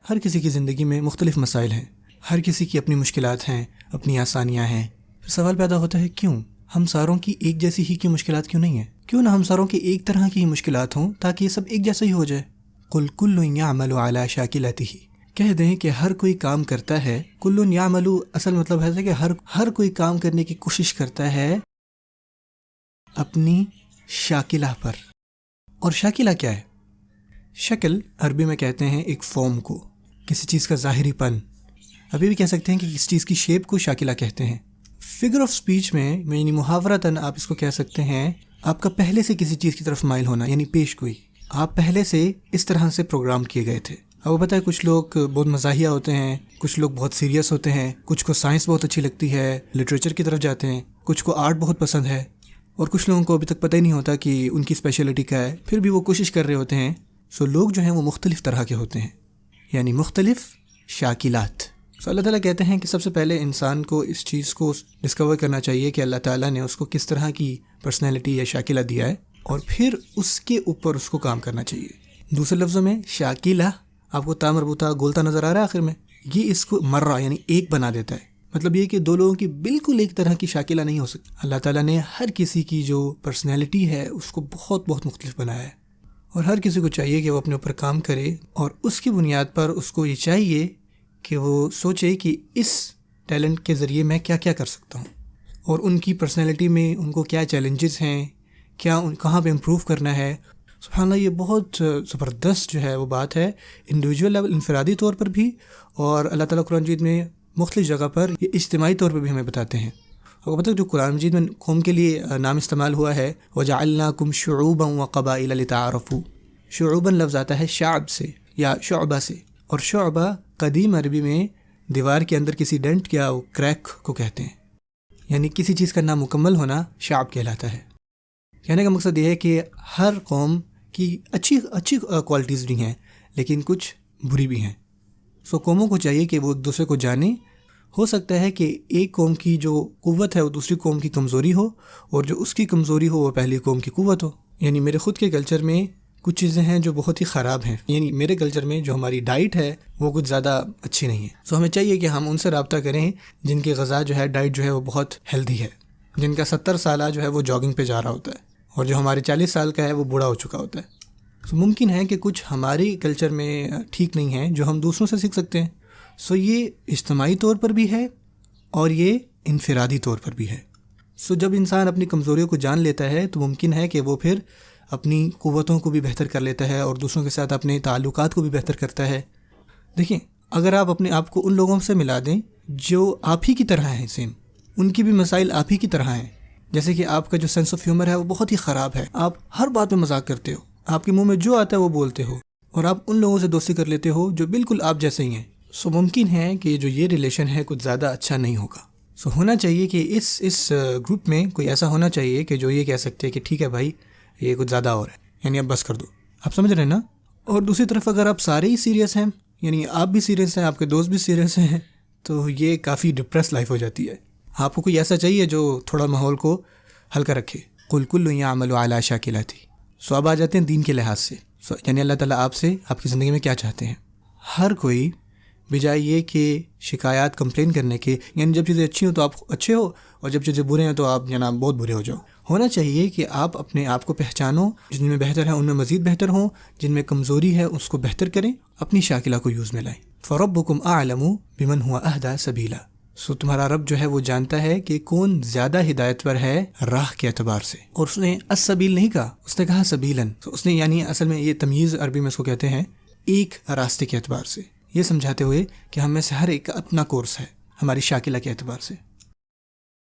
ہر کسی کی زندگی میں مختلف مسائل ہیں، ہر کسی کی اپنی مشکلات ہیں، اپنی آسانیاں ہیں. پھر سوال پیدا ہوتا ہے کیوں ہم ساروں کی ایک جیسی ہی کی مشکلات کیوں نہیں ہیں؟ کیوں نہ ہم ساروں کی ایک طرح کی ہی مشکلات ہوں تاکہ یہ سب ایک جیسا ہی ہو جائے. قل کل یعمل علی شاکلتہ، کہہ دیں کہ ہر کوئی کام کرتا ہے. کل یعمل اصل مطلب ہے کہ ہر کوئی کام کرنے کی کوشش کرتا ہے اپنی شاکلہ پر. اور شاکلہ کیا ہے؟ شکل عربی میں کہتے ہیں ایک فارم کو، کسی چیز کا ظاہری پن. ابھی بھی کہہ سکتے ہیں کہ کسی چیز کی شیپ کو شاکلہ کہتے ہیں. فگر آف سپیچ میں یعنی محاورتاً آپ اس کو کہہ سکتے ہیں آپ کا پہلے سے کسی چیز کی طرف مائل ہونا، یعنی پیش گوئی. آپ پہلے سے اس طرح سے پروگرام کیے گئے تھے. اب وہ پتہ ہے کچھ لوگ بہت مزاحیہ ہوتے ہیں، کچھ لوگ بہت سیریس ہوتے ہیں، کچھ کو سائنس بہت اچھی لگتی ہے، لٹریچر کی طرف جاتے ہیں، کچھ کو آرٹ بہت پسند ہے، اور کچھ لوگوں کو ابھی تک پتہ ہی نہیں ہوتا کہ ان کی اسپیشلٹی کیا ہے، پھر بھی وہ کوشش کر رہے ہوتے ہیں. لوگ جو ہیں وہ مختلف طرح کے ہوتے ہیں، یعنی مختلف شاکلات. اللہ تعالیٰ کہتے ہیں کہ سب سے پہلے انسان کو اس چیز کو ڈسکور کرنا چاہیے کہ اللہ تعالیٰ نے اس کو کس طرح کی پرسنالٹی یا شاکلہ دیا ہے، اور پھر اس کے اوپر اس کو کام کرنا چاہیے. دوسرے لفظوں میں شاکلہ آپ کو تا مربوطہ گولتا نظر آ رہا ہے آخر میں، یہ اس کو مرہ یعنی ایک بنا دیتا ہے. مطلب یہ کہ دو لوگوں کی بالکل ایک طرح کی شاکلہ نہیں ہو سکتی. اللہ تعالیٰ نے ہر کسی کی جو پرسنالٹی ہے اس کو بہت بہت مختلف بنایا ہے، اور ہر کسی کو چاہیے کہ وہ اپنے اوپر کام کرے، اور اس کی بنیاد پر اس کو یہ چاہیے کہ وہ سوچے کہ اس ٹیلنٹ کے ذریعے میں کیا کیا کر سکتا ہوں، اور ان کی پرسنالٹی میں ان کو کیا چیلنجز ہیں، کہاں پہ امپروو کرنا ہے. سبحان اللہ، یہ بہت زبردست جو ہے وہ بات ہے انڈیویجول لیول، انفرادی طور پر بھی، اور اللہ تعالیٰ قرآن مجید میں مختلف جگہ پر یہ اجتماعی طور پر بھی ہمیں بتاتے ہیں. اور جو قرآن مجید میں قوم کے لیے نام استعمال ہوا ہے وَجَعَلْنَاكُمْ شُعُوبًا وَقَبَائِلَ لِتَعَارَفُوا، شعوباً لفظ آتا ہے شعب سے یا شعبہ سے، اور شعبہ قدیم عربی میں دیوار کے اندر کسی ڈنٹ یا کریک کو کہتے ہیں، یعنی کسی چیز کا نامکمل ہونا شعب کہلاتا ہے. کہنے کا مقصد یہ ہے کہ ہر قوم کی اچھی کوالٹیز بھی ہیں لیکن کچھ بری بھی ہیں. قوموں کو چاہیے کہ وہ ایک دوسرے کو جانیں. ہو سکتا ہے کہ ایک قوم کی جو قوت ہے وہ دوسری قوم کی کمزوری ہو، اور جو اس کی کمزوری ہو وہ پہلی قوم کی قوت ہو. یعنی میرے خود کے کلچر میں کچھ چیزیں ہیں جو بہت ہی خراب ہیں، یعنی میرے کلچر میں جو ہماری ڈائٹ ہے وہ کچھ زیادہ اچھی نہیں ہے. ہمیں چاہیے کہ ہم ان سے رابطہ کریں جن کی غذا جو ہے، ڈائٹ جو ہے وہ بہت ہیلدی ہے، جن کا 70 سالہ جو ہے وہ جاگنگ پہ جا رہا ہوتا ہے، اور جو ہمارے 40 سال کا ہے وہ بوڑھا ہو چکا ہوتا ہے. ممکن ہے کہ کچھ ہماری کلچر میں ٹھیک نہیں ہے جو ہم دوسروں سے سیکھ سکتے ہیں. یہ اجتماعی طور پر بھی ہے اور یہ انفرادی طور پر بھی ہے. جب انسان اپنی کمزوریوں کو جان لیتا ہے تو ممکن ہے کہ وہ پھر اپنی قوتوں کو بھی بہتر کر لیتا ہے اور دوسروں کے ساتھ اپنے تعلقات کو بھی بہتر کرتا ہے. دیکھیں، اگر آپ اپنے آپ کو ان لوگوں سے ملا دیں جو آپ ہی کی طرح ہیں، سیم ان کی بھی مسائل آپ ہی کی طرح ہیں، جیسے کہ آپ کا جو سینس آف ہیومر ہے وہ بہت ہی خراب ہے، آپ ہر بات میں مذاق کرتے ہو، آپ کے منہ میں جو آتا ہے وہ بولتے ہو، اور آپ ان لوگوں سے دوستی کر لیتے ہو جو بالکل آپ جیسے ہی ہیں. ممکن ہے کہ جو یہ ریلیشن ہے کچھ زیادہ اچھا نہیں ہوگا. ہونا چاہیے کہ اس گروپ میں کوئی ایسا ہونا چاہیے کہ جو یہ کہہ سکتے ہیں کہ ٹھیک ہے بھائی یہ کچھ زیادہ اور ہے، یعنی اب بس کر دو. آپ سمجھ رہے ہیں نا؟ اور دوسری طرف اگر آپ سارے ہی سیریس ہیں، یعنی آپ بھی سیریس ہیں، آپ کے دوست بھی سیریس ہیں، تو یہ کافی ڈپریس لائف ہو جاتی ہے. آپ کو کوئی ایسا چاہیے جو تھوڑا ماحول کو ہلکا رکھے. قل کل یعمل علی شاکلتہ. اب آ جاتے ہیں دین کے لحاظ سے. یعنی اللہ تعالیٰ آپ سے آپ کی زندگی میں کیا چاہتے ہیں. ہر کوئی بجائے یہ کہ شکایات کمپلین کرنے کے، یعنی جب چیزیں اچھی ہوں تو آپ اچھے ہو، اور جب چیزیں برے ہیں تو آپ جناب بہت برے ہو جاؤ. ہونا چاہیے کہ آپ اپنے آپ کو پہچانو، جن میں بہتر ہے ان میں مزید بہتر ہوں، جن میں کمزوری ہے اس کو بہتر کریں، اپنی شاکلہ کو یوز میں لائیں. فَرَبُّكُمْ أَعْلَمُ بِمَنْ هُوَ أَهْدَىٰ سَبِيلًا. تمہارا رب جو ہے وہ جانتا ہے کہ کون زیادہ ہدایت پر ہے راہ کے اعتبار سے. اور اس نے السبیل نہیں کہا، اس نے کہا سبیلاً. اس نے یعنی اصل میں یہ تمیز عربی میں اس کو کہتے ہیں ایک راستے کے اعتبار سے، یہ سمجھاتے ہوئے کہ ہم میں سے ہر ایک کا اپنا کورس ہے ہماری شاکلہ کے اعتبار سے.